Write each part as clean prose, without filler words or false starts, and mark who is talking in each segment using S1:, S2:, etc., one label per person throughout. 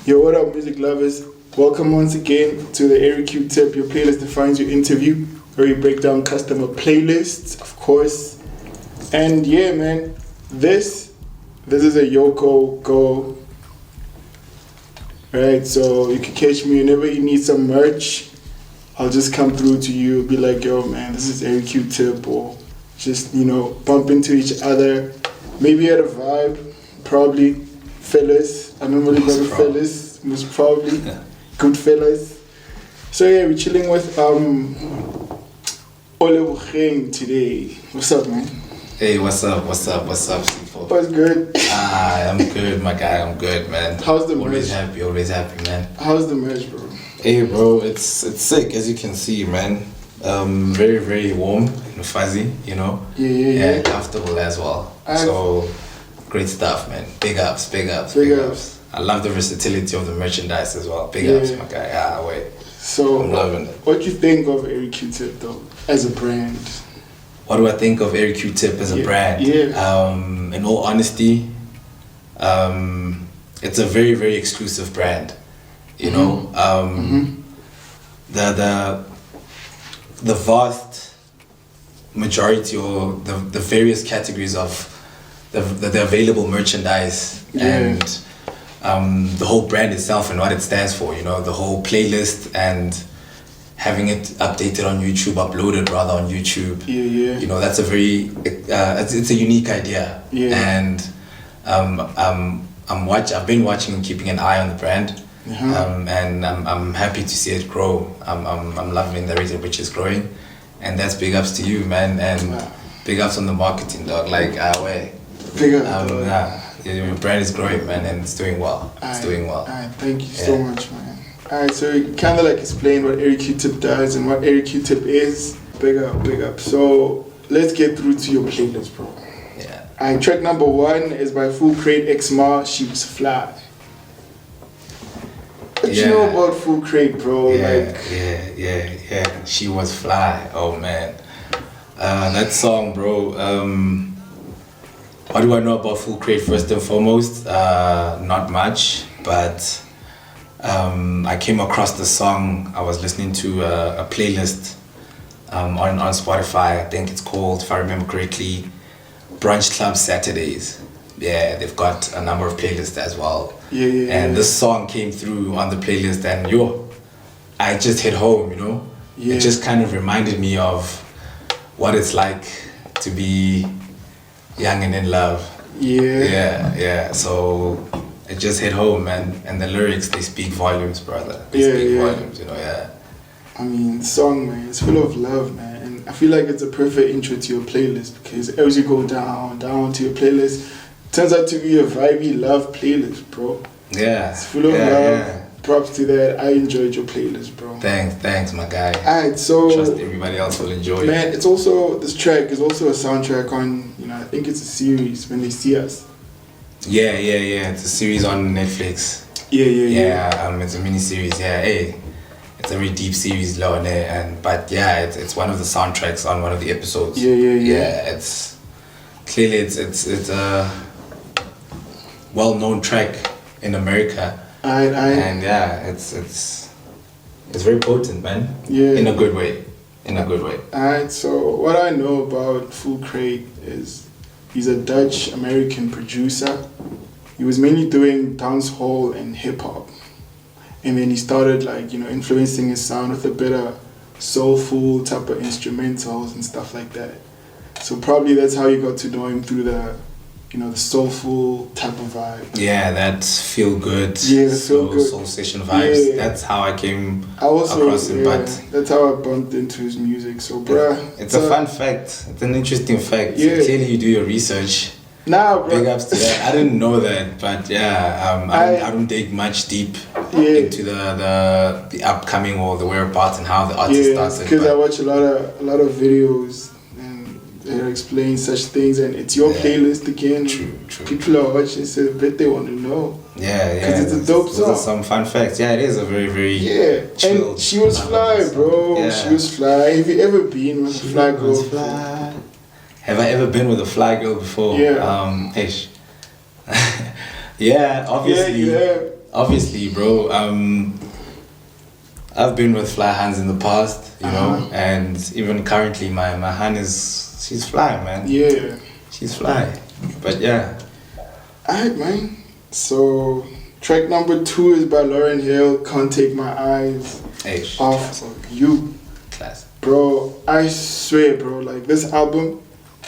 S1: Yo, what up, music lovers? Welcome once again to the ARQ Tip, your playlist defines your interview, where we break down customer playlists, of course. And yeah, man, this is a Yoko Go. Right, so you can catch me whenever you need some merch. I'll just come through to you, be like, yo, man, this is ARQ Tip, or just, bump into each other. Maybe at a vibe, probably. Fellas, I normally go to fellas, most probably. Good fellas. So yeah, we're chilling with Oles Childhood today. What's up, man?
S2: Hey, what's up, C4?
S1: What's good?
S2: I'm good, my guy, I'm good, man.
S1: How's the
S2: Always
S1: merch?
S2: always happy, man.
S1: How's the merch, bro?
S2: Hey, bro, it's sick, as you can see, man. Very, very warm and fuzzy,
S1: Yeah.
S2: And comfortable as well. So, great stuff, man. Big ups.
S1: Big ups.
S2: I love the versatility of the merchandise as well. Big ups, my guy. Wait.
S1: So,
S2: I'm loving it.
S1: What do you think of ARQ Tip, though, as a brand?
S2: What do I think of ARQ Tip as a brand?
S1: Yeah.
S2: In all honesty, it's a very, very exclusive brand. The vast majority or the various categories of the available merchandise and the whole brand itself and what it stands for, the whole playlist and having it updated on YouTube, uploaded rather on YouTube. That's a very it's a unique idea. And I've been watching and keeping an eye on the brand. And I'm happy to see it grow. I'm loving the rate at which it's growing, and that's big ups to you, man, and big ups on the marketing, dog. Like,
S1: Big ups,
S2: your brand is growing, man, and it's doing well.
S1: Alright, thank you so much, man. Alright, so you kind of like explain what ARQ Tip does and what ARQ Tip is. Big up. So let's get through to your playlist, bro.
S2: Yeah.
S1: Alright, track number 1 is by Full Crate X Ma, She Was Fly. What you know about Full Crate, bro?
S2: Yeah. She Was Fly. Oh man, that song, bro. What do I know about Full Crate? First and foremost, not much, but I came across the song. I was listening to a playlist on Spotify. I think it's called, if I remember correctly, Brunch Club Saturdays. Yeah, they've got a number of playlists as well. And this song came through on the playlist, and I just hit home, It just kind of reminded me of what it's like to be young and in love. Yeah. So it just hit home, man. And the lyrics, they speak volumes, brother. They speak volumes,
S1: I mean, the song, man, it's full of love, man. And I feel like it's a perfect intro to your playlist, because as you go down to your playlist, it turns out to be a vibey love playlist, bro.
S2: Yeah.
S1: It's full of love. Yeah. Props to that. I enjoyed your playlist, bro.
S2: Thanks, my guy.
S1: Alright, so
S2: trust everybody else will enjoy it.
S1: Man, it's also, this track is also a soundtrack on, I think it's a series, When They See Us.
S2: Yeah. It's a series on Netflix.
S1: Yeah.
S2: It's a mini series. Yeah. Hey, it's a very deep series, but it's one of the soundtracks on one of the episodes. Yeah. It's clearly it's a well-known track in America. And it's very potent, man. Yeah. In a good way.
S1: Alright, so what I know about Full Crate is he's a Dutch-American producer. He was mainly doing dancehall and hip-hop. And then he started influencing his sound with a bit of soulful type of instrumentals and stuff like that. So probably that's how you got to know him, through the soulful type of vibe.
S2: Yeah, that feel good.
S1: Yeah, soul
S2: session vibes. Yeah. That's how I came across him. But
S1: that's how I bumped into his music. So, bruh,
S2: it's a fun fact. It's an interesting fact. Yeah. Clearly, you do your research.
S1: Nah, bro.
S2: Big ups to that. I didn't know that, but I don't dig much deep into the upcoming or the whereabouts and how the artist started.
S1: Because I watch a lot of videos. They explain such things, and it's your playlist again.
S2: True.
S1: People are watching, so I bet they want to know.
S2: Yeah.
S1: Because it's a dope song.
S2: Those are some fun facts. Yeah, it is a very, very chill.
S1: And she was fly, bro. Yeah. She was fly. Have you ever been with a fly girl?
S2: Have I ever been with a fly girl before?
S1: Yeah.
S2: Yeah, obviously. obviously, bro. I've been with fly hands in the past, you know, and even currently, my hand she's fly, man.
S1: Yeah.
S2: She's fly. But yeah.
S1: Alright, man. So track number 2 is by Lauryn Hill. Can't Take My Eyes Off of You.
S2: Classic.
S1: Bro, I swear, bro, like this album,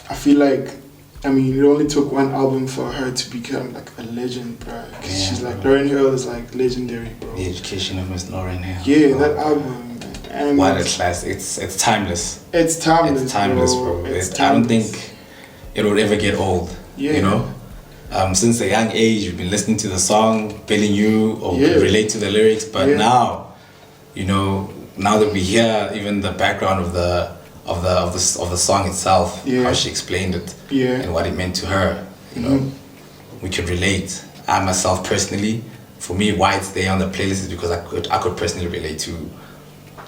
S1: I feel like, I mean, it only took one album for her to become like a legend, bro. Cause she's like, Lauryn Hill is like legendary, bro.
S2: The Education of Miss Lauryn Hill.
S1: Yeah, that album. And
S2: what a class! It's timeless.
S1: It's timeless.
S2: It's timeless, bro. I don't think it will ever get old. Yeah. You know, since a young age, you've been listening to the song, feeling you or relate to the lyrics. But now, you know, now that we hear even the background of the song itself, how she explained it, and what it meant to her, you know, we could relate. I myself personally, for me, why it's there on the playlist is because I could personally relate to,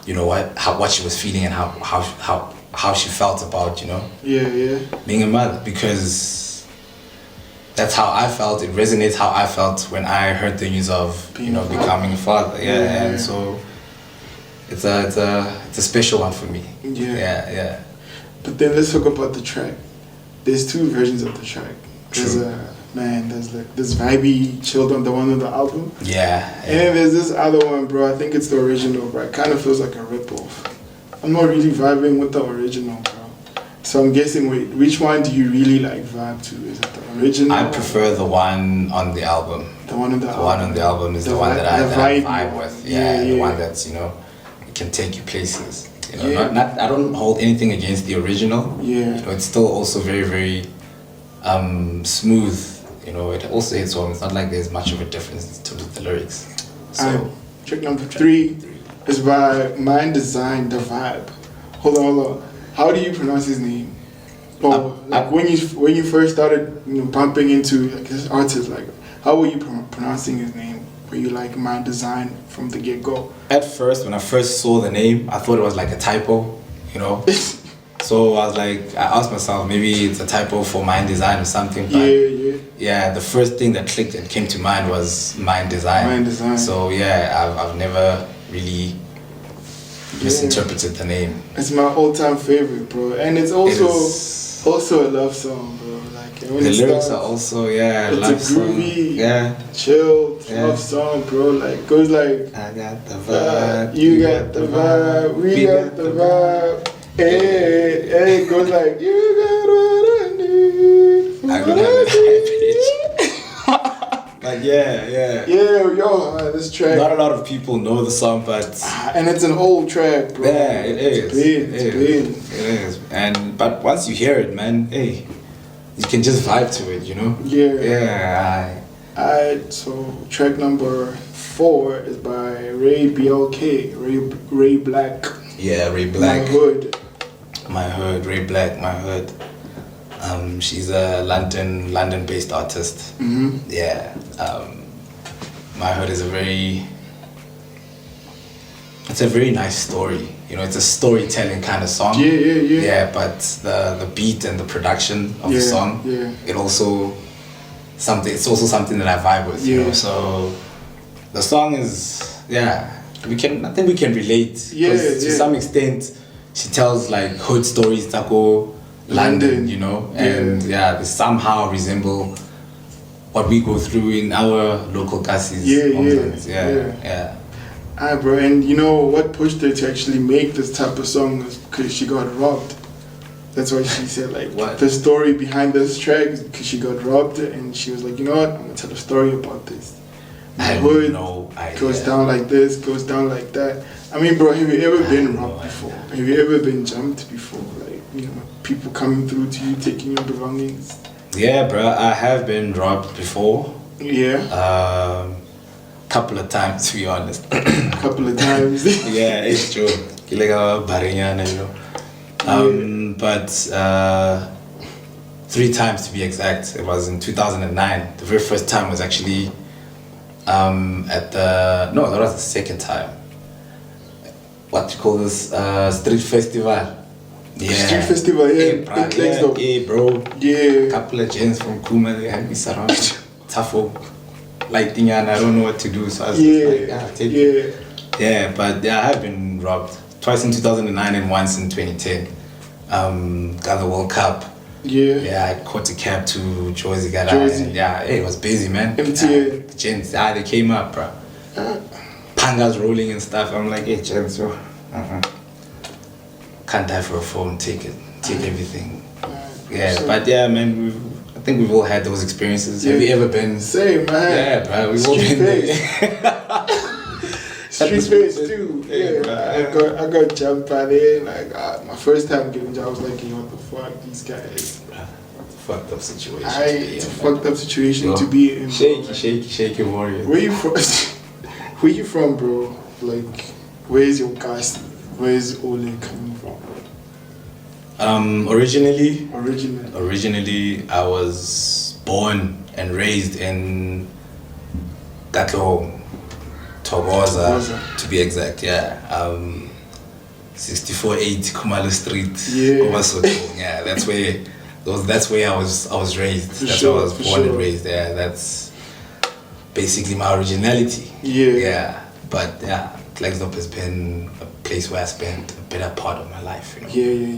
S2: you know, what she was feeling and how she felt about, you know, being a mother, because that's how I felt. It resonates how I felt when I heard the news of becoming a father. And so it's a special one for me. Yeah.
S1: But then let's talk about the track. There's 2 versions of the track. There's there's like this vibey chilled on the one on the album.
S2: Yeah.
S1: And then there's this other one, bro. I think it's the original, but it kind of feels like a rip-off. I'm not really vibing with the original, bro. So I'm guessing, which one do you really like vibe to? Is it the original?
S2: I prefer the one on the album.
S1: The one on the album.
S2: The one on the album is the one that I vibe with. The one that's, you know, it can take you places. You know, not I don't hold anything against the original.
S1: Yeah.
S2: You know, it's still also very, very smooth. You know, it also hits home. It's not like there's much of a difference in terms of the lyrics. So
S1: track number 3 is by Mmdsn, DaVibe. Hold on. How do you pronounce his name? Or when you first started, you know, bumping into like this artist, like how were you pronouncing his name? Were you like Mmdsn from the get-go? At
S2: first, when I first saw the name, I thought it was like a typo, you know. So I asked myself, maybe it's a typo for Mmdsn or something. But yeah, the first thing that clicked and came to mind was Mmdsn. So yeah, I've never really misinterpreted the name.
S1: It's my all-time favorite, bro, and it's also a love song, bro. Like when
S2: the lyrics are also
S1: it's
S2: love
S1: a groovy,
S2: song.
S1: chill love song, bro. Like goes like
S2: I got the vibe,
S1: you got the vibe, we got the vibe. Hey, goes like you got what I need.
S2: I don't have that pitch. Like
S1: this track.
S2: Not a lot of people know the song, but
S1: and it's an old track, bro.
S2: Yeah, it is.
S1: It's big.
S2: It is. But once you hear it, man, hey, you can just vibe to it, you know.
S1: So track number 4 is by Ray BLK, Ray Black.
S2: Yeah, Ray Black.
S1: My Hood,
S2: Ray Black, My Hood. She's a London-based artist. Yeah. My Hood is a very nice story. You know, it's a storytelling kind of song. Yeah, but the beat and the production of the song, it's also something that I vibe with. You know, so the song is I think we can relate. To some extent, she tells like hood stories that go London, you know, and they somehow resemble what we go through in our local classes.
S1: Alright, bro, and you know what pushed her to actually make this type of song was because she got robbed. That's why she said like the story behind this track is because she got robbed, and she was like, you know what, I'm gonna tell a story about this. My hood goes down like this, goes down like that. I mean, bro, have you ever been robbed before? Have you ever been jumped before? Like, you know, people coming through to you, taking your belongings?
S2: Yeah, bro, I have been robbed before.
S1: Yeah.
S2: Couple of times, to be honest.
S1: Couple of times.
S2: Yeah, it's true. Like a Barinyana, you know. But 3 times to be exact. It was in 2009. The very first time was actually that was the second time. What do you call this? Street festival.
S1: Street festival,
S2: Yeah, bro.
S1: Yeah.
S2: Couple of gents from Kuma, they had me surrounded. Tough. lighting and I don't know what to do. So I was just like, take it. Yeah, but I have been robbed twice in 2009 and once in 2010. Got the World Cup. Yeah, I caught a cab to Jersey. And it was busy, man.
S1: MTN.
S2: Gents, they came up, bro. Pangas rolling and stuff. I'm like, hey, gents, bro. Can't die for a phone. Take it. Take everything. But yeah, man, I think we've all had those experiences. Have you ever been?
S1: Same, man.
S2: Yeah, bro. We've all been there.
S1: Street space too. I got jumped by there. Like my first time getting jumped, I was like, what the fuck, these guys.
S2: Fucked up situation.
S1: It's a fucked up situation to be in.
S2: Shaky warrior.
S1: Where you from? Where you from, bro? Like, where's your cast? Where's Ole coming from?
S2: Originally, I was born and raised in Katlo. Togoza, to be exact, 6480 Kumalo Street, that's where I was raised. That's where I was born and raised. Yeah, that's basically my originality. But Klerksdorp has been a place where I spent a better part of my life.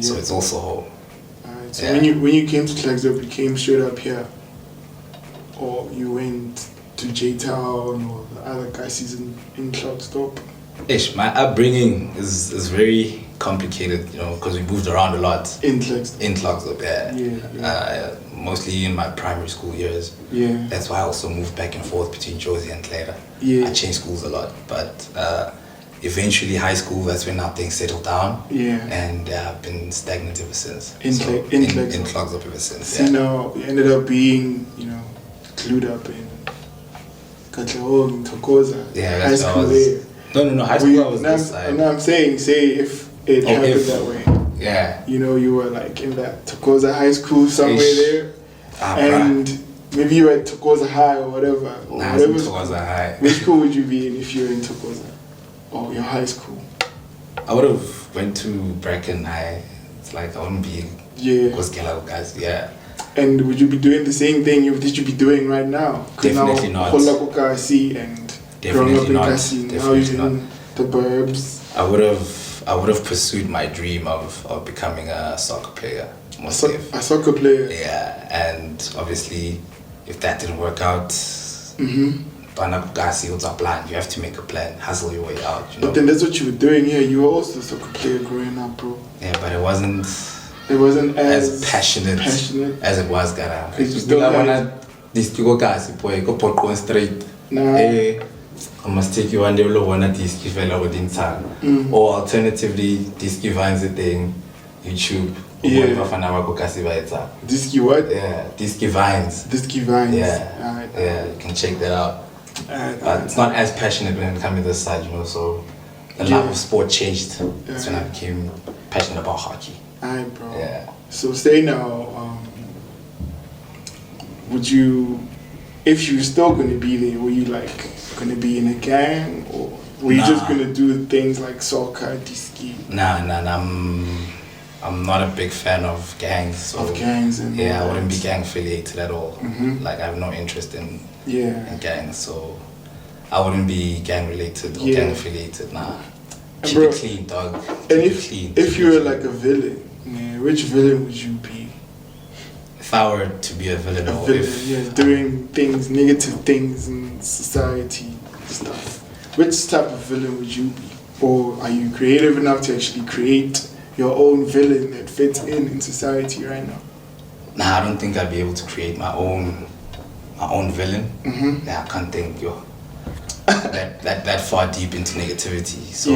S2: So it's also home.
S1: Alright, so when you came to Klerksdorp, you came straight up here, or you went to J-Town or the other guys in Klerksdorp?
S2: My upbringing is very complicated, because we moved around a lot.
S1: In Klerksdorp?
S2: Mostly in my primary school years. That's why I also moved back and forth between Josie and Clara. I changed schools a lot, but eventually high school, that's when now things settled down. And I've been stagnant ever since. In Klerksdorp ever since.
S1: So now you ended up being, clued up in Katlehong, Thokoza, high school there.
S2: No, high school I was this side.
S1: I'm saying, if it happened that way. You were like in that Thokoza high school somewhere there. And maybe you were at Thokoza High or whatever.
S2: Thokoza High.
S1: Which school would you be in if you were in Thokoza? Or your high school?
S2: I would have went to Bracken High. It's like I wouldn't be guys.
S1: And would you be doing the same thing that you be doing right now?
S2: Definitely
S1: now,
S2: not.
S1: And growing up in Kasi, now you're in the burbs.
S2: I would have pursued my dream of becoming a soccer player.
S1: A soccer player?
S2: Yeah, and obviously, if that didn't work out, you have to make a plan, hustle your way out.
S1: But then that's what you were doing here. You were also a soccer player growing up, bro.
S2: Yeah, but it wasn't as passionate as it was, Gara. I must take you one day one at this or alternatively this vines thing YouTube
S1: Disky what?
S2: Yeah, Disky Vines. Yeah, you can check that out. But it's not as passionate when it comes to this side, so the love of sport changed. That's when I became passionate about hockey.
S1: Alright, bro.
S2: Yeah.
S1: So say now, would you, if you're still gonna be there, were you like gonna be in a gang, or were you just gonna do things like soccer, disky?
S2: Nah. I'm not a big fan of gangs. So
S1: I
S2: wouldn't be gang affiliated at all. Like I have no interest in gangs, so I wouldn't be gang related or gang affiliated. Nah. Keep it clean, dog.
S1: And if you were like a villain, which villain would you be?
S2: If I were to be a villain,
S1: doing things, negative things in society, stuff. Which type of villain would you be? Or are you creative enough to actually create your own villain that fits in society right now?
S2: Nah, I don't think I'd be able to create my own villain. I can't think that far deep into negativity. So,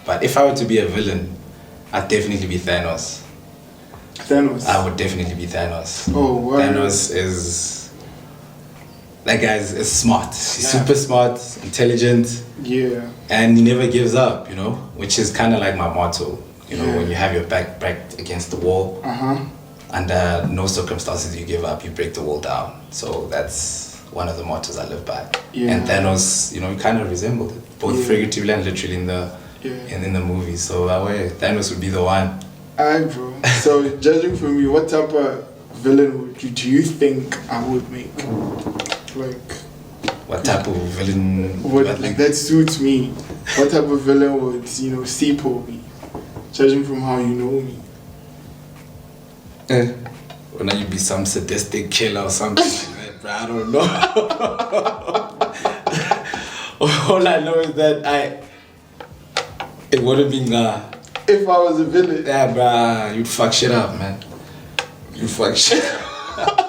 S2: but if I were to be a villain, I'd definitely be Thanos. I would definitely be Thanos.
S1: Oh, wow.
S2: Thanos is... That guy is smart. He's super smart, intelligent.
S1: Yeah.
S2: And he never gives up, which is kind of like my motto. When you have your back against the wall, under no circumstances you give up, you break the wall down. So that's one of the mottos I live by. And Thanos, you kind of resembled it, both figuratively and literally in the movie. So that way, Thanos would be the one.
S1: Alright, bro. So judging from you, what type of villain do you think I would make? Like,
S2: What type of villain?
S1: Like that suits me. What type of villain would staple me? Judging from how you know me.
S2: Or now you be some sadistic killer or something like that, bro. I don't know. All I know is that it would have been
S1: if I was a villain.
S2: Yeah, bruh, you'd fuck shit up, man. You fuck shit up.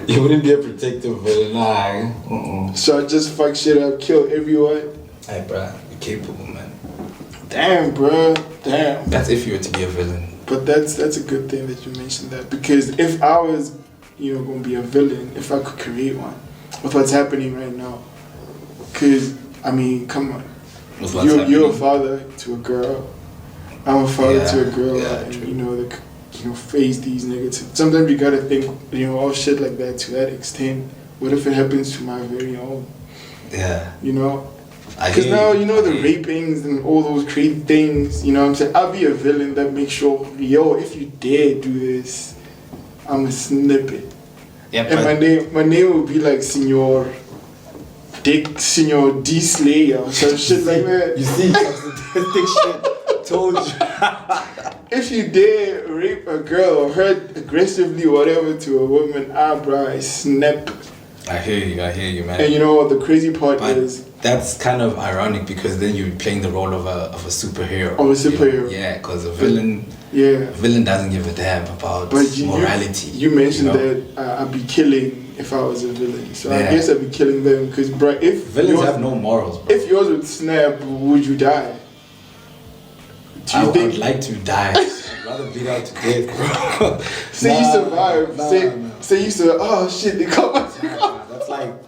S2: You wouldn't be a protective villain, nah.
S1: So I just fuck shit up, kill everyone.
S2: Hey, bruh, you're capable, man.
S1: Damn, bruh, damn.
S2: That's if you were to be a villain.
S1: But that's a good thing that you mentioned that, because if I was, gonna be a villain, if I could create one, with what's happening right now, because I mean, come on, you're a father to a girl, I'm a father to a girl, and face these negative. Sometimes you gotta think, all shit like that to that extent. What if it happens to my very own?
S2: Yeah.
S1: Because now, the rapings and all those crazy things, what I'm saying? I'll be a villain that makes sure, if you dare do this, I'm a snip.
S2: Yeah,
S1: and my name will be like Senor D Slayer or some shit like that.
S2: You see, sadistic shit. Told you.
S1: If you dare rape a girl or hurt aggressively or whatever to a woman, bruh, I snap.
S2: I hear you, man.
S1: And what the crazy part is?
S2: That's kind of ironic, because then you're playing the role of a superhero.
S1: Of a superhero.
S2: Yeah, because a villain.
S1: Yeah.
S2: A villain doesn't give a damn about morality.
S1: You mentioned that I'd be killing if I was a villain. So I guess I'd be killing them, because if
S2: villains have no morals, bro.
S1: If yours would snap, would you die?
S2: I would like to die. I'd rather bleed out to death, bro.
S1: Say you survive. Say you survive. Oh shit, they come out.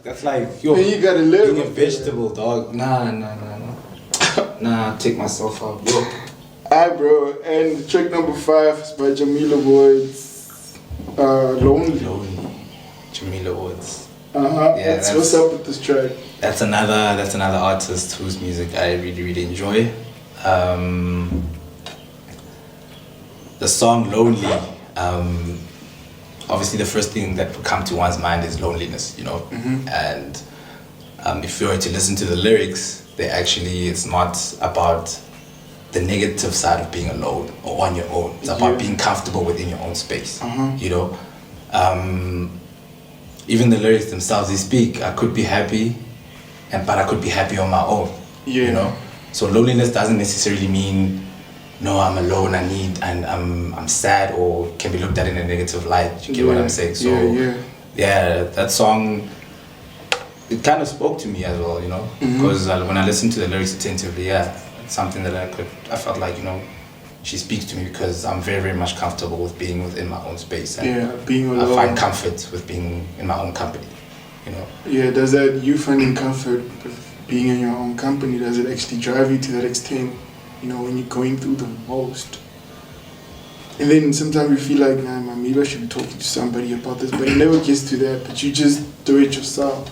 S2: That's like yo.
S1: Then you gotta live.
S2: Being a vegetable, dog. Nah, take myself out, bro.
S1: Alright, bro. And track number 5 is by Jamila Woods. Lonely.
S2: Jamila Woods.
S1: Yeah, what's up with this track?
S2: That's another artist whose music I really, really enjoy. The song Lonely, obviously the first thing that would come to one's mind is loneliness, and if you were to listen to the lyrics, it's not about the negative side of being alone or on your own. It's about being comfortable within your own space. Even the lyrics themselves, they speak, I could be happy, but I could be happy on my own. So loneliness doesn't necessarily mean I'm alone, and I'm sad, or can be looked at in a negative light. You get what I'm saying? So that song, it kind of spoke to me as well, because when I listened to the lyrics attentively, it's something that I felt like, she speaks to me, because I'm very, very much comfortable with being within my own space, and
S1: being alone.
S2: I find comfort with being in my own company,
S1: does that, you finding comfort with being in your own company, does it actually drive you to that extent, when you're going through the most? And then sometimes you feel like, man, maybe I should be talking to somebody about this, but it never gets to that, but you just do it yourself.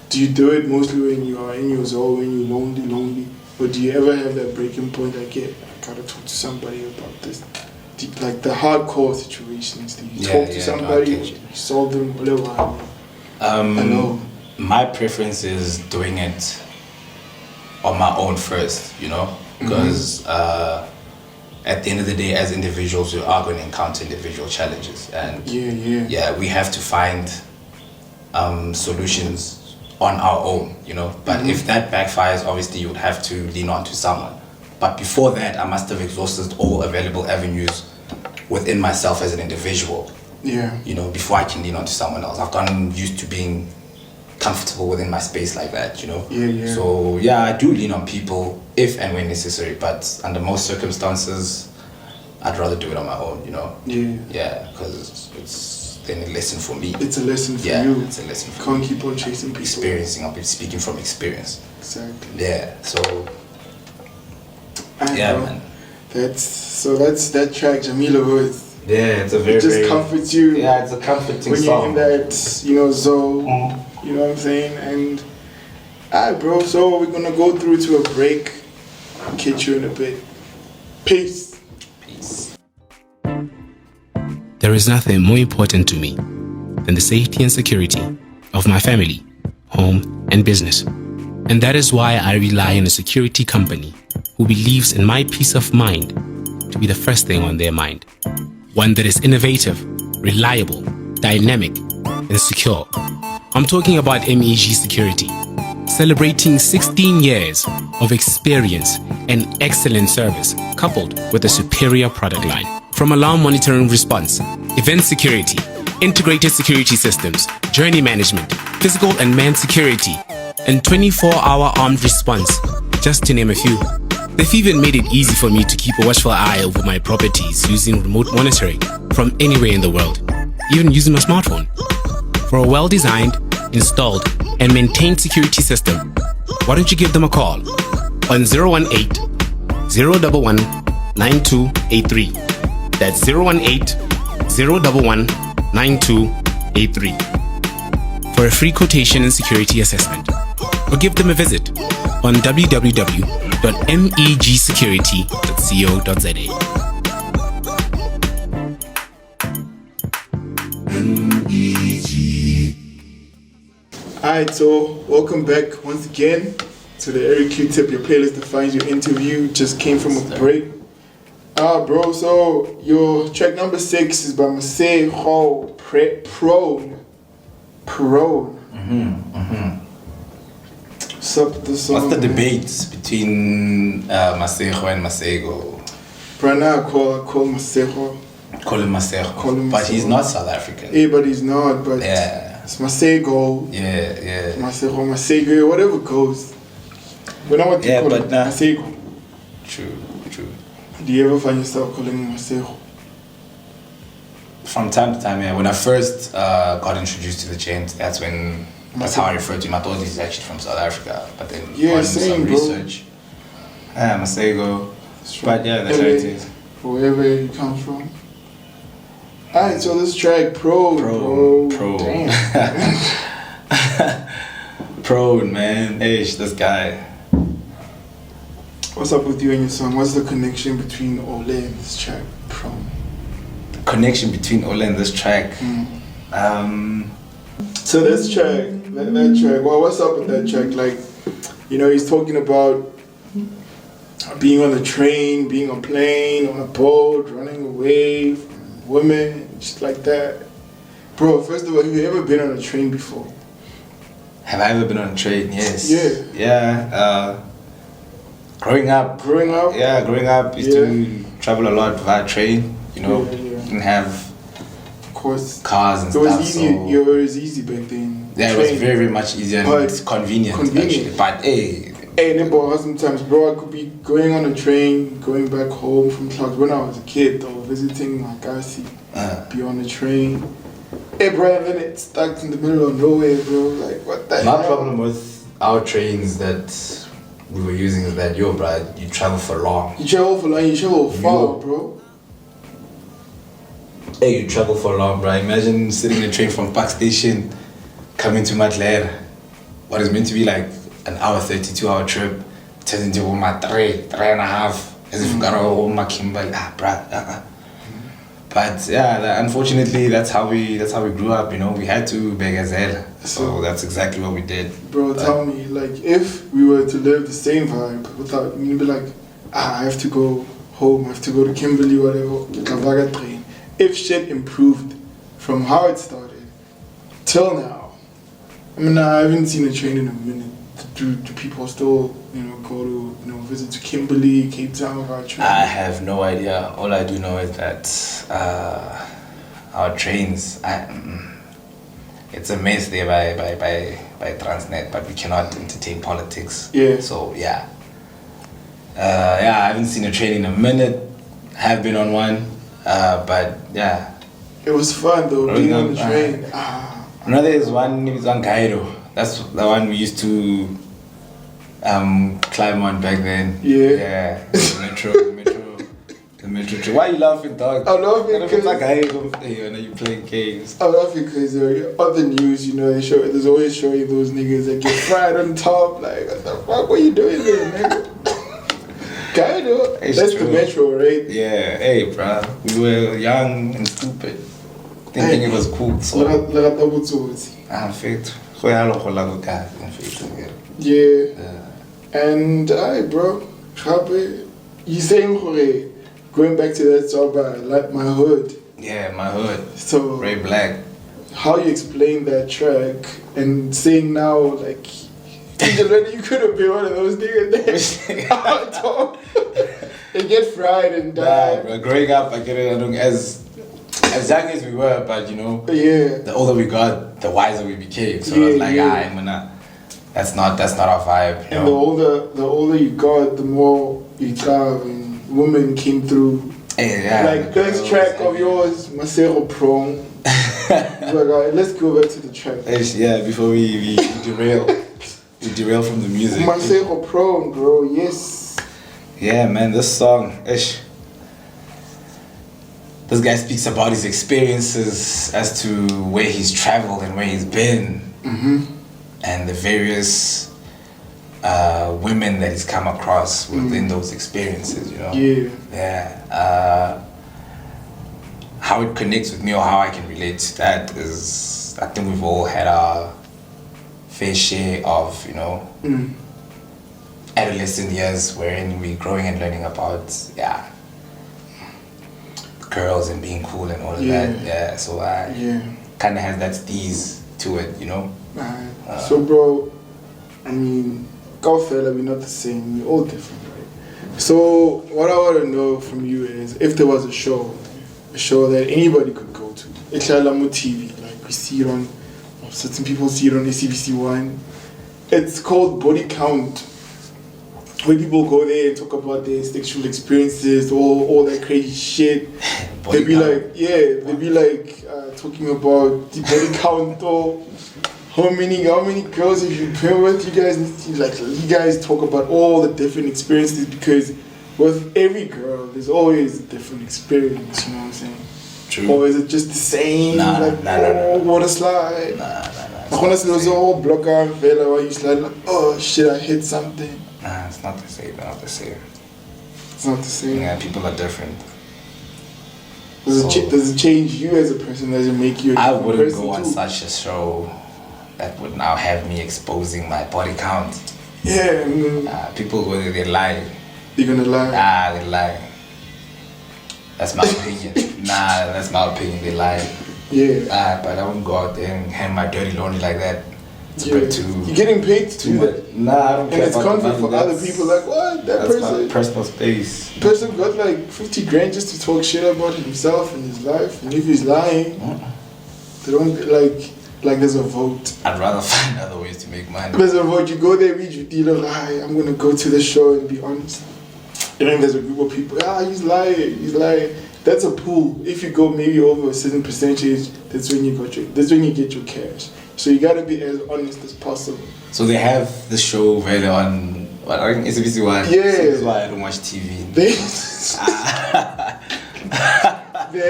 S1: Do you do it mostly when you are in your zone, when you're lonely? Or do you ever have that breaking point, I gotta talk to somebody about this? Like the hardcore situations, do you talk to somebody, you solve them, whatever? I know.
S2: My preference is doing it on my own first, because at the end of the day, as individuals, we are going to encounter individual challenges, and we have to find solutions on our own, but if that backfires, obviously you would have to lean on to someone. But before that, I must have exhausted all available avenues within myself as an individual, before I can lean on to someone else. I've gotten used to being comfortable within my space like that, So I do lean on people if and when necessary, but under most circumstances, I'd rather do it on my own, because it's then a lesson for me.
S1: It's a lesson for you.
S2: It's a lesson for
S1: Can't
S2: me.
S1: keep on chasing people.
S2: Experiencing, I'll be speaking from experience.
S1: Exactly.
S2: Yeah, so man.
S1: That's that track, Jamila Woods.
S2: Yeah, it's a very,
S1: it just comforts you.
S2: Yeah, it's a comforting
S1: when
S2: song.
S1: When you're in that, zone, you know what I'm saying? And, alright, bro, so we're gonna go through to a break. I'll catch you in a bit. Peace.
S3: There is nothing more important to me than the safety and security of my family, home, and business. And that is why I rely on a security company who believes in my peace of mind to be the first thing on their mind. One that is innovative, reliable, dynamic, and secure. I'm talking about MEG Security, celebrating 16 years of experience and excellent service, coupled with a superior product line. From alarm monitoring response, event security, integrated security systems, journey management, physical and manned security, and 24-hour armed response, just to name a few. They've even made it easy for me to keep a watchful eye over my properties using remote monitoring from anywhere in the world, even using my smartphone. For a well-designed, installed, and maintained security system, why don't you give them a call on 018-011-9283. That's 018-011-9283 for a free quotation and security assessment. Or give them a visit on www.megsecurity.co.za.
S1: Alright, so welcome back once again to the Eric Q-Tip, your playlist that finds your interview. Just came from a break. Bro, so your track number 6 is by Masego, Prone. What's up with the song?
S2: What's the debates between Masego and Masego?
S1: Right now, I call Masego.
S2: Call him Masego. But he's not South African.
S1: Yeah, but he's not. But
S2: yeah.
S1: It's Masego.
S2: Yeah.
S1: Masego, whatever goes. But not what you call it. Masego.
S2: True.
S1: Do you ever find yourself calling him Masego?
S2: From time to time, yeah. When I first got introduced to the chant, that's how I referred to him. I thought he's actually from South Africa, but then got some research. Masego. But yeah, that's how it is.
S1: Wherever he comes from. Alright, so this track, Pro.
S2: Damn. Prone, man. This guy.
S1: What's up with you and your song? What's the connection between Ole and this track, Pro?
S2: The connection between Ole and this track?
S1: So this track, that track, well, what's up with that track? Like, he's talking about being on a train, being on a plane, on a boat, running away from women, shit like that. Bro, first of all, have you ever been on a train before?
S2: Have I ever been on a train? Yes.
S1: Yeah.
S2: Growing up. Yeah, growing up, used to travel a lot via train, Didn't have,
S1: of course,
S2: cars and stuff.
S1: It was easy back then.
S2: Yeah, it was very, very much easier and convenient. Actually. But
S1: sometimes, bro, I could be going on a train, going back home from class when I was a kid, or visiting my guys, be on the train. Hey, bro, and then it's stuck in the middle of nowhere, bro. Like, what the hell?
S2: My problem with our trains that we were using is that, bro, you travel for long.
S1: You travel far, bro.
S2: Hey, you travel for long, bro. Imagine sitting in a train from Park Station, coming to Madler. What is meant to be like an hour, 32-hour trip, turns into my 3.5, as if you got to go my Kimberley. But yeah, unfortunately, that's how we grew up. We had to beg as hell. So that's exactly what we did.
S1: Bro, tell me, like, if we were to live the same vibe, without you'd be like, I have to go home, I have to go to Kimberley, whatever, get a Vaga train. If shit improved from how it started till now, I haven't seen a train in a minute. Do people still, go to, visit to Kimberley, Cape Town via train?
S2: I have no idea. All I do know is that our trains, it's a mess there by Transnet, but we cannot entertain politics.
S1: Yeah.
S2: So I haven't seen a train in a minute. Have been on one, but yeah.
S1: It was fun though, being on the train.
S2: Another is one Cairo. That's the one we used to climb on back then. Yeah. The metro train. Why are you laughing, dog?
S1: I'm laughing because
S2: you playing games.
S1: I'm laughing because on the news, there's always showing those niggas that get fried on top. Like, what the fuck were you doing there, nigga? Cairo. That's true. The metro, right?
S2: Yeah. Hey, bro. We were young and stupid, thinking it was cool. So.
S1: Fit. And bro, you saying going back to that song, like my hood.
S2: Yeah, my hood.
S1: So
S2: Ray Black.
S1: How you explain that track and saying now like you could have been one of those niggas that they get fried and die.
S2: Bro, growing up, I get it. As young as we were, but you know, the older we got, the wiser we became. So I was like, that's not our vibe.
S1: And the older you got, the more you love and women came through. Like this track of yours, Masego Prong. Let's go back to the track.
S2: Before we derail. We derail from the music.
S1: Masego Prong, bro, yes.
S2: Yeah, man, this song, this guy speaks about his experiences as to where he's traveled and where he's been. And the various women that he's come across within those experiences, you know? How it connects with me or how I can relate to that is, I think we've all had our fair share of, you know, adolescent years wherein we're growing and learning about, girls and being cool and all of that. So I kind of has that steez to it, you know?
S1: So bro, I mean, fella, we're not the same, we're all different, right? So what I want to know from you is if there was a show that anybody could go to, TV, like we see it on, certain people see it on SCBC1. It's called Body Count, where people go there and talk about their sexual experiences, all that crazy shit. They'd be like talking about the body count or how many girls have you been with. You guys talk about all the different experiences, because with every girl there's always a different experience, you know what I'm saying?
S2: True.
S1: Or is it just the same? Water slide. Honestly, there's a whole blogger and fella where you slide like, oh shit, I hit something.
S2: Nah, it's not the same.
S1: It's not the same.
S2: Yeah, people are different.
S1: Does it change you as a person? Does it make you a different person? I wouldn't
S2: go on such a show that would now have me exposing my body count.
S1: Yeah.
S2: People go there, they lie.
S1: They're gonna lie?
S2: They lie. That's my opinion. That's my opinion, they lie.
S1: Yeah.
S2: But I wouldn't go out there and hand my dirty laundry like that.
S1: You're getting paid to do that.
S2: I don't care.
S1: And it's conflict for other people, like, what? That's my
S2: personal space.
S1: Person got like 50 grand just to talk shit about himself and his life. And if he's lying, they don't like there's a vote.
S2: I'd rather find other ways to make money.
S1: There's a vote. You go there, read your dealer, lie. I'm gonna go to the show and be honest. And then there's a group of people, he's lying. That's a pool. If you go maybe over a certain percentage, that's when you get your cash. So you gotta be as honest as possible.
S2: So they have the show really on I think SBC1.
S1: Yeah.
S2: So that's why I don't watch TV.
S1: They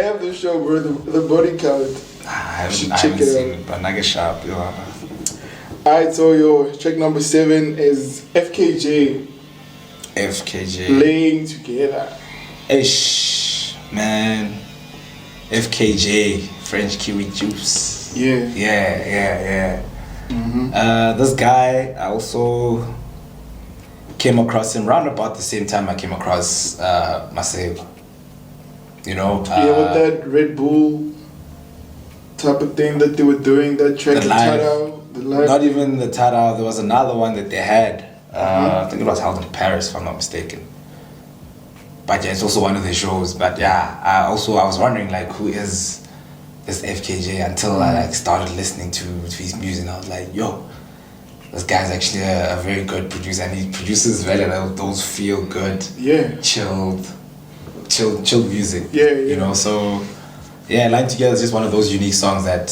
S1: have the show, bro, the body count.
S2: I haven't seen it, but Naga Sharp,
S1: Alright, so your track number 7 is FKJ. Laying Together.
S2: Ish, man. FKJ, French Kiwi Juice. Yeah. This guy, I also came across him around about the same time I came across Masego. You know?
S1: With that Red Bull type of thing that they were doing, that track, the live.
S2: Not even the Tada, there was another one that they had. I think it was held in Paris, if I'm not mistaken. But yeah, it's also one of the shows. But yeah, I was wondering like, who is this FKJ until I started listening to his music, and I was like, yo, this guy's actually a very good producer, and he produces very those feel good, chilled music. You know, so yeah, Lying Together is just one of those unique songs that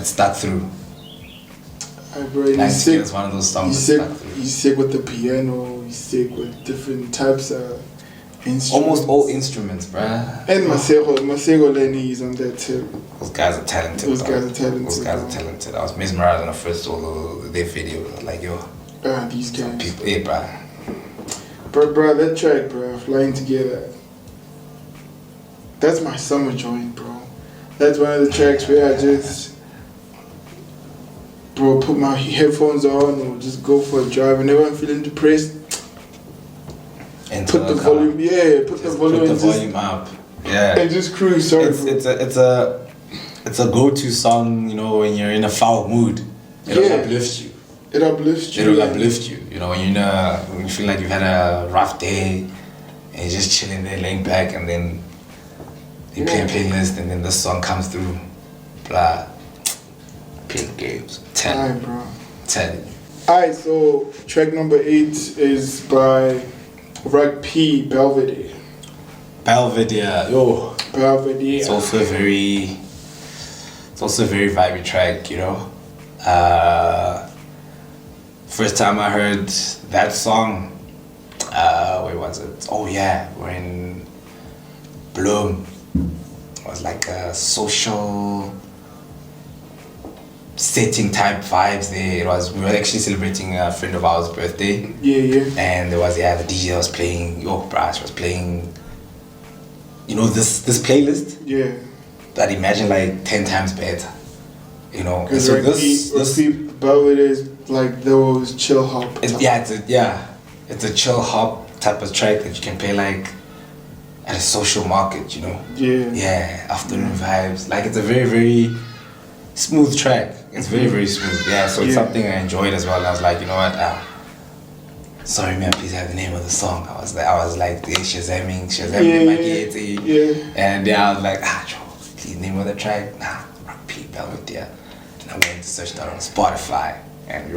S2: stuck through. Lying Together is one of those songs that stuck through.
S1: He's sick with the piano, he's sick with different types of instruments.
S2: Almost all instruments, bruh.
S1: And Masego Lenny is on that too.
S2: Those guys are talented. Those guys are talented. I was mesmerized when I first saw their video. I was like, yo.
S1: These guys.
S2: People, hey, bruh.
S1: Bruh, that track, bruh, Flying Together. That's my summer joint, bro. That's one of the tracks where I just bro, put my headphones on or just go for a drive. Whenever I'm feeling depressed, put the volume, put the volume
S2: up,
S1: and just cruise. Sorry,
S2: it's a go-to song, you know, when you're in a foul mood. It'll uplift you.
S1: It'll uplift you.
S2: You know, when you feel like you've had a rough day and you're just chilling there, laying back, and then you play a playlist, and then this song comes through. Blah. Playing games. 10.
S1: Bro.
S2: 10.
S1: Alright, so track number 8 is by Ruck P, Belvedere.
S2: Yo.
S1: Belvedere.
S2: It's also a very vibey track, you know. First time I heard that song, where was it? Oh yeah, we're in Bloom. It was like a social setting type vibes there. We were actually celebrating a friend of ours' birthday.
S1: Yeah.
S2: And there was the DJ was playing. Brass was playing. You know this playlist.
S1: Yeah.
S2: That imagine like 10 times better. You know. And
S1: so this Belvedere is like those chill hop.
S2: It's a chill hop type of track that you can play like at a social market. You know.
S1: Yeah.
S2: Afternoon vibes. Like it's a very very smooth track. It's very very smooth. Yeah. So it's something I enjoyed as well. And I was like, you know what? Sorry man, please have the name of the song. I was like Shazamming my deity. And I was like, please name of the track. Ruck P, Belvedere. And I went to search that on Spotify, and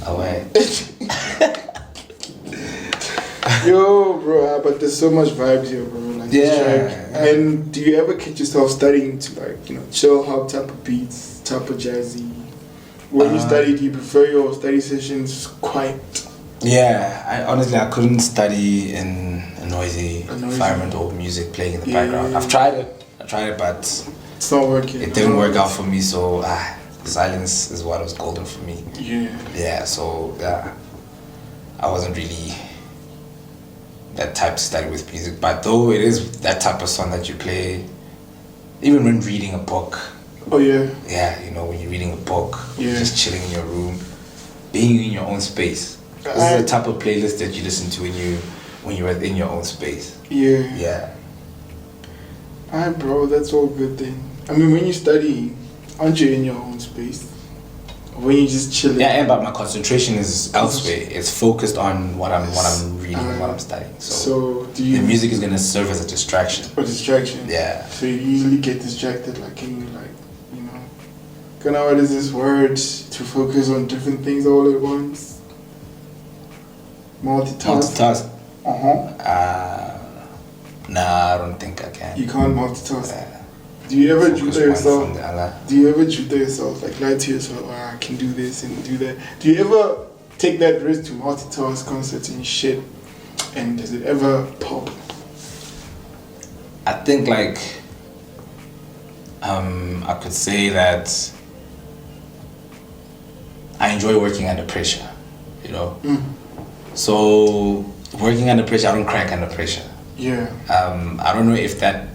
S2: away.
S1: Yo, bro, but there's so much vibes here, bro. Like this track. And do you ever catch yourself studying to like, you know, chill hop type of beats, type of jazzy? When you study, do you prefer your study sessions quiet?
S2: Yeah, I couldn't study in a noisy environment or music playing in the background. I've tried it, but
S1: it's not working.
S2: It didn't work out for me, so silence is what was golden for me. Yeah, so I wasn't really that type to study with music, but though it is that type of song that you play even when reading a book. Yeah, you know, when you're reading a book, just chilling in your room, being in your own space. This is the type of playlist that you listen to when you're in your own space. Yeah.
S1: Alright, bro, that's all good then. I mean, when you study, aren't you in your own space? When you just chilling?
S2: Yeah, but my concentration is elsewhere. It's focused on what I'm reading and what I'm studying. So the music is gonna serve as a distraction. Yeah.
S1: So you usually get distracted, like, can you like, you know, what is this word to focus on different things all at once? Multitask.
S2: Nah, I don't think I can.
S1: You can't multitask. Do you ever tutor yourself? Like lie to yourself, I can do this and do that? Do you ever take that risk to multitask on certain shit? And does it ever pop?
S2: I think like I could say that I enjoy working under pressure, you know. So working under pressure, I don't crack under pressure.
S1: Yeah.
S2: I don't know if that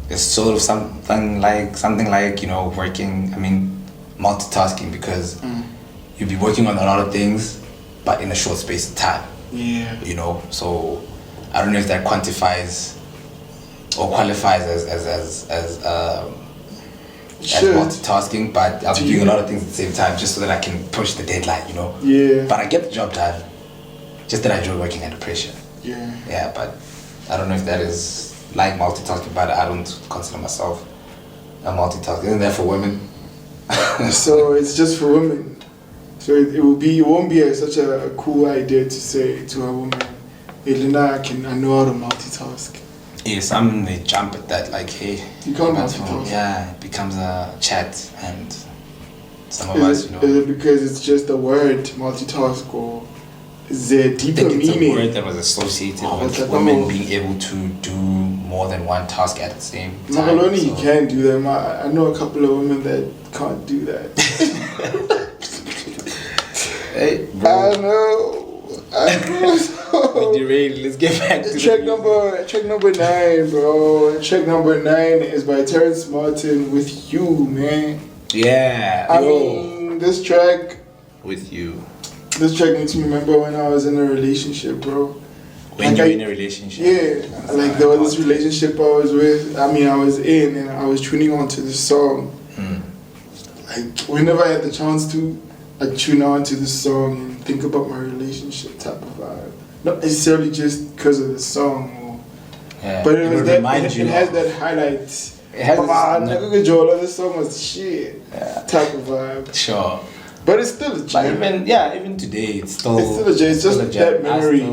S2: is sort of something like you know, multitasking, because you'll be working on a lot of things, but in a short space of time.
S1: Yeah.
S2: You know, so I don't know if that quantifies or qualifies as multitasking, but I'll be doing a lot of things at the same time just so that I can push the deadline, you know.
S1: Yeah.
S2: But I get the job done. Just that I enjoy working under pressure.
S1: Yeah.
S2: Yeah, but I don't know if that is like multitasking, but I don't consider myself a multitasker. Isn't that for women?
S1: So it's just for women. So it won't be such a cool idea to say to a woman, hey Lina, I know how to multitask.
S2: Yeah, some they jump at that like, hey,
S1: you can't multitask.
S2: Yeah, it becomes a chat, and some of us, you know.
S1: Is it because it's just a word, multitask, or is there a deeper meaning?
S2: It's a word that was associated with women being able to do more than one task at the same time.
S1: Not only you can do them, I know a couple of women that can't do that.
S2: Hey, bro.
S1: I know.
S2: We derailed. Let's get back to
S1: track number 9, bro. Track number 9 is by Terrance with You, man.
S2: Yeah.
S1: I mean, this track
S2: with you.
S1: This track makes me remember when I was in a relationship, bro.
S2: When
S1: like
S2: you're in a relationship.
S1: Yeah. Like there was this relationship I was with. I mean, I was in, and I was tuning on to this song. Like whenever I had the chance to, I tune on to this song and think about my relationship type of vibe. Not necessarily just because of the song, but it was that. It has that highlight.
S2: It has
S1: this song was shit. Type of vibe.
S2: Sure.
S1: But it's still a jam.
S2: But even today, it's still
S1: a jam. It's just a jam. That memory.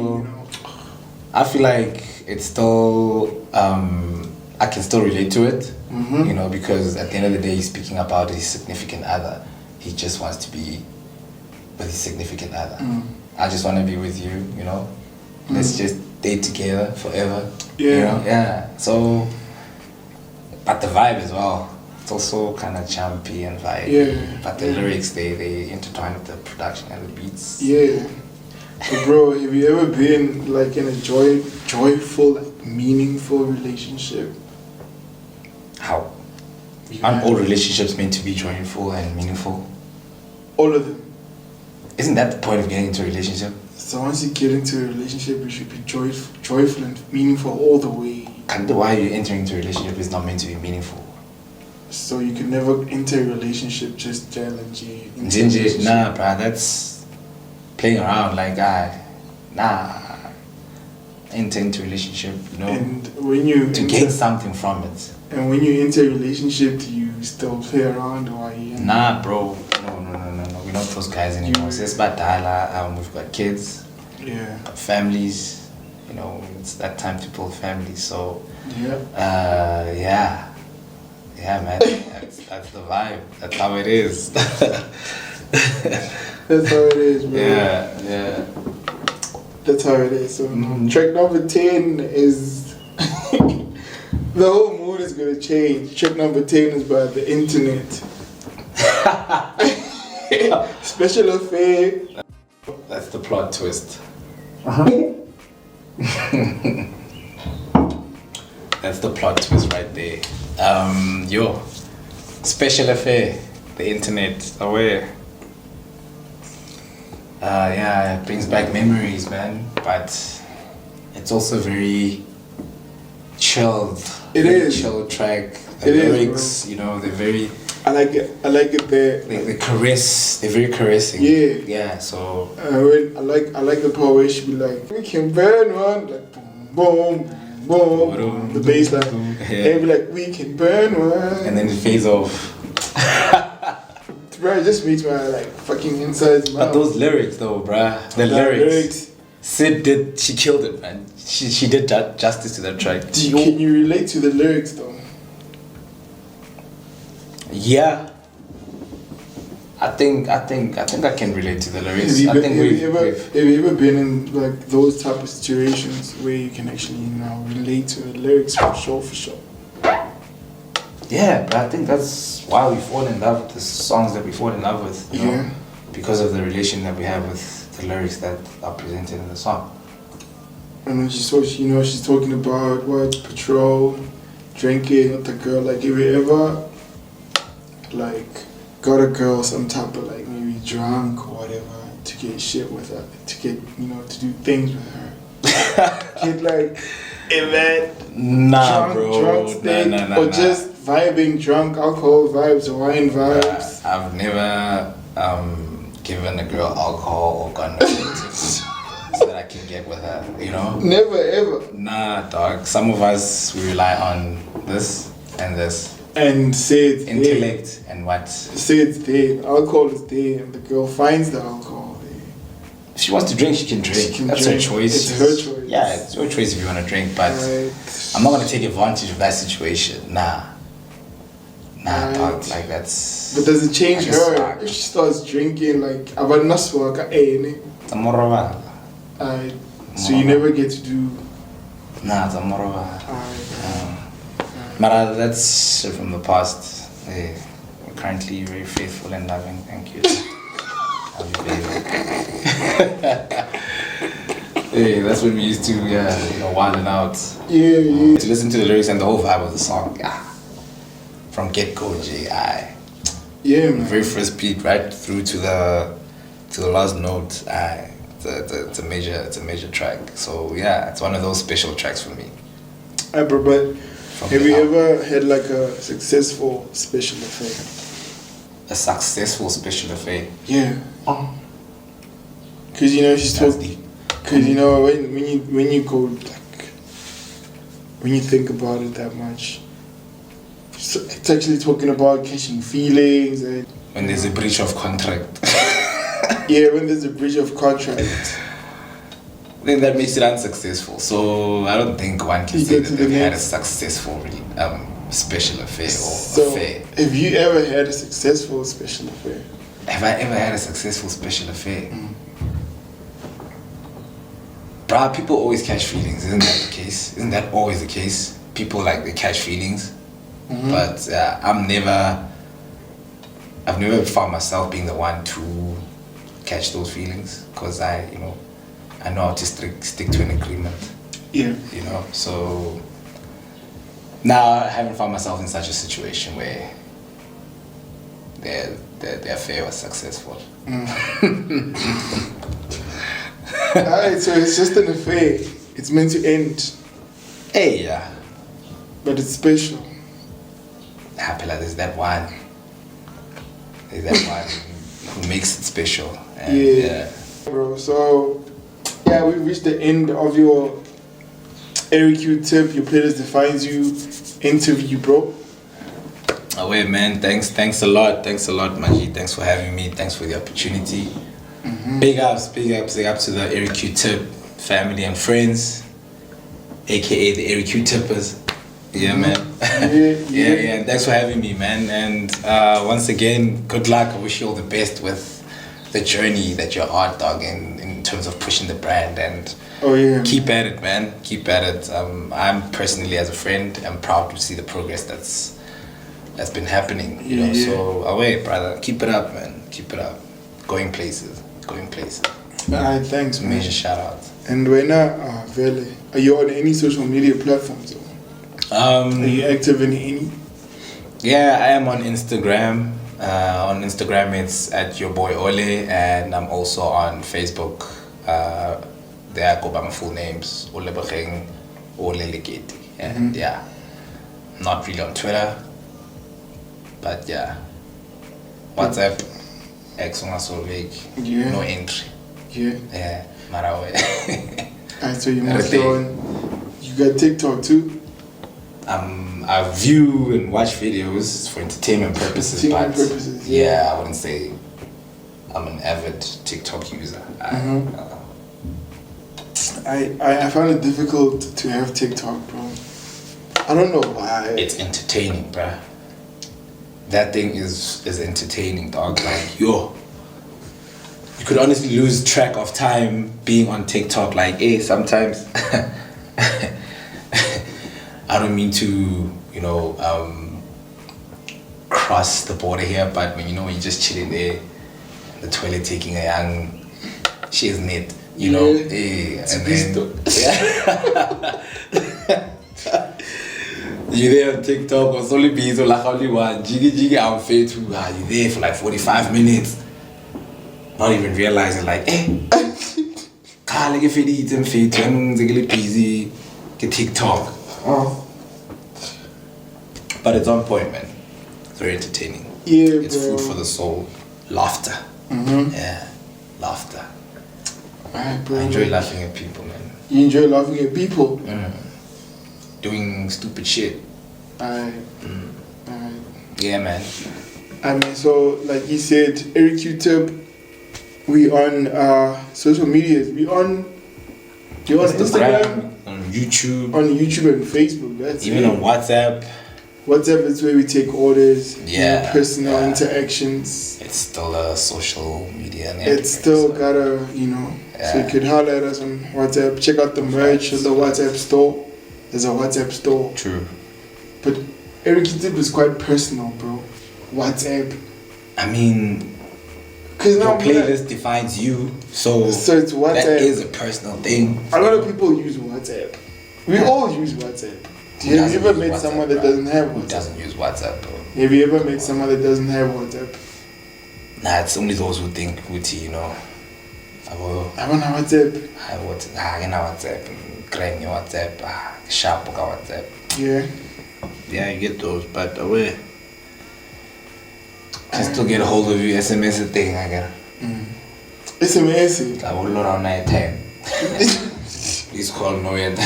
S2: I feel like it's still. I can still relate to it. You know, because at the end of the day, he's speaking about his significant other. He just wants to be with his significant other. I just want to be with you. You know, let's just date together forever.
S1: Yeah.
S2: You know? Yeah. So, but the vibe as well. It's also kind of champy and vibe.
S1: Yeah.
S2: But the lyrics, they intertwine with the production and the beats.
S1: Yeah. But bro, have you ever been like in a joyful, like, meaningful relationship?
S2: How? Aren't all relationships meant to be joyful and meaningful?
S1: All of them.
S2: Isn't that the point of getting into a relationship?
S1: So once you get into a relationship, it should be joyful and meaningful all the way.
S2: And why you're entering into a relationship is not meant to be meaningful.
S1: So you can never enter a relationship just G.
S2: Nah, bruh, that's playing around like enter into a relationship, you know,
S1: and when you
S2: gain something from it.
S1: And when you enter a relationship, do you still play around or are you?
S2: Nah, bro. No. We're not those guys anymore. It's about dialogue. We've got kids.
S1: Yeah.
S2: Families. You know, it's that time to build families. So.
S1: Yeah.
S2: Yeah, man. That's the vibe. That's how it is.
S1: That's how it is, bro.
S2: Yeah.
S1: That's how it is. So track number 10 is the whole mood is gonna change. Track number 10 is by The Internet. Special Affair.
S2: That's the plot twist. That's the plot twist right there. Special Affair, The Internet, aware. It brings back memories, man. But it's also very chilled.
S1: It is
S2: chill track. The lyrics, you know, they're very.
S1: I like it there.
S2: They caress. They're very caressing.
S1: Yeah.
S2: Yeah. So.
S1: I like the part where she be like, we can burn one, like boom, boom, boom. The bass line.
S2: Yeah.
S1: And be like, we can burn one.
S2: And then it fades off.
S1: Bro, it just makes my like fucking insides mouth.
S2: But those lyrics though, bruh. The lyrics. She killed it, man. She did justice to that track.
S1: Can you relate to the lyrics though?
S2: Yeah. I think I can relate to the lyrics.
S1: Have you ever been in like those type of situations where you can actually, you know, relate to the lyrics for sure?
S2: Yeah, but I think that's why we fall in love with the songs that we fall in love with. You know? Because of the relation that we have with the lyrics that are presented in the song.
S1: And then she's talking about patrol, drinking with the girl. Like, if you ever like got a girl some type of like maybe drunk or whatever to get shit with her, to get, you know, to do things with her, get like event, drunk state,
S2: nah.
S1: or just vibing, drunk, alcohol vibes, wine vibes.
S2: I've never given a girl alcohol or gotten addicted so that I can get with her, you know?
S1: Never ever.
S2: Nah, dog. Some of us, we rely on this and this.
S1: And say it's
S2: intellect
S1: there.
S2: And what?
S1: Say it's there. Alcohol is there, and the girl finds the alcohol there.
S2: If she wants to drink, she can drink. That's her choice.
S1: It's her choice.
S2: Yeah, it's your choice if you want to drink, but I'm not going to take advantage of that situation. Nah, dog, like that's...
S1: But does it change her if she starts drinking, like, so you never get to do...
S2: Nah, Mara, that's from the past. We're currently very faithful and loving. Thank you. Love you, baby. Hey, that's when we used to, wilding out.
S1: Yeah.
S2: To listen to the lyrics and the whole vibe of the song. Yeah. From get-go, J.I.
S1: Yeah, man.
S2: Very first beat, right through to the last note. It's a major track. So yeah, it's one of those special tracks for me.
S1: But have you ever had like a successful special affair?
S2: A successful special affair?
S1: Yeah. Cause you know she's talking. Cause you know when you go like when you think about it that much, it's actually talking about catching feelings and
S2: when there's a breach of contract.
S1: yeah, when there's a breach of contract.
S2: Then that makes it unsuccessful. So I don't think one can say that they've had a successful special affair or affair.
S1: Have you ever had a successful special affair?
S2: Have I ever had a successful special affair? Bruh, people always catch feelings, isn't that the case? Isn't that always the case? People like they catch feelings. But I've never found myself being the one to catch those feelings because I know how to stick to an agreement.
S1: Yeah.
S2: You know, so now I haven't found myself in such a situation where their affair was successful.
S1: Alright, so it's just an affair. It's meant to end.
S2: Hey, yeah.
S1: But it's special.
S2: Happy like there's that one. There's that one who makes it special. And yeah.
S1: Bro, so yeah, we've reached the end of your ARQ tip, your playlist defines you interview, bro.
S2: Oh wait, man, thanks a lot, Maji. Thanks for having me. Thanks for the opportunity. Big ups to the ARQ tip family and friends, aka the ARQ tippers. Yeah, man. Yeah. Thanks for having me, man. And once again, good luck. I wish you all the best with the journey that you're on, dog, in terms of pushing the brand. And keep at it, man. Keep at it. I'm personally, as a friend, I'm proud to see the progress that's been happening. You know. So away, brother. Keep it up, man. Keep it up. Going places.
S1: Alright, thanks, man.
S2: Major shout out.
S1: And right now, Vele, are you on any social media platforms? Are you active in any?
S2: Yeah, I am on Instagram. On Instagram, it's at your boy Ole, and I'm also on Facebook. There I go by my full names, Ole Begeng, Ole Lekete. And yeah, not really on Twitter, but yeah, WhatsApp, X no entry. Yeah, Marawe.
S1: Alright, so you must on. You got TikTok too?
S2: I view and watch videos for entertainment purposes, yeah, I wouldn't say I'm an avid TikTok user.
S1: I find it difficult to have TikTok, bro. I don't know why.
S2: It's entertaining, bruh. That thing is entertaining, dog. Like, you could honestly lose track of time being on TikTok. Like, hey, sometimes I don't mean to, cross the border here, but when you're just chilling there, in the toilet taking a young she's knit, and then you're there on TikTok, or only be so like only one jiggy I'm fair too. You're there for like 45 minutes, not even realizing like, if it eats and fit and busy get TikTok. But it's on point, man. It's very entertaining.
S1: Yeah,
S2: it's
S1: bro.
S2: Food for the soul. Laughter. Yeah, laughter.
S1: Alright, bro.
S2: I enjoy laughing at people, man.
S1: You enjoy laughing at people?
S2: Doing stupid shit.
S1: Alright.
S2: Yeah, man.
S1: I mean, so like you said, ARQ tip. We on social medias. You're on Instagram,
S2: on YouTube,
S1: and Facebook. That's
S2: even on WhatsApp.
S1: WhatsApp is where we take orders.
S2: Yeah,
S1: personal interactions.
S2: It's still a social media network.
S1: It's still gotta, So you could holler at us on WhatsApp. Check out the merch on the WhatsApp store. There's a WhatsApp store.
S2: True.
S1: But ARQ tip is quite personal, bro. WhatsApp.
S2: I mean, your playlist defines you, so
S1: it's WhatsApp.
S2: That is a personal thing.
S1: A lot of people use WhatsApp. We all use WhatsApp. Have you ever met someone that doesn't have WhatsApp?
S2: Who doesn't use WhatsApp, bro?
S1: Have you ever met someone that doesn't have WhatsApp?
S2: Nah, it's only those who think Gucci, you know.
S1: I don't have WhatsApp.
S2: I can have WhatsApp. Crank your WhatsApp. Sharp WhatsApp.
S1: Yeah.
S2: Yeah, you get those, but away. Just to get a hold of you, SMS a thing, I get.
S1: SMS?
S2: I will load on night time. Please call no yet.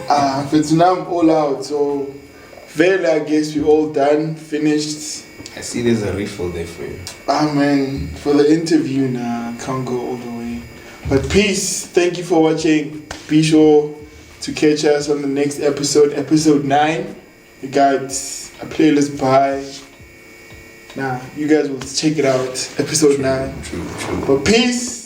S1: But now I'm all out, so very I guess we all done, finished.
S2: I see there's a refill there for you.
S1: Man, for the interview now, can't go all the way. But peace, thank you for watching. Be sure to catch us on the next episode, episode 9. We got a playlist by. You guys will check it out, episode 9.
S2: True.
S1: But peace.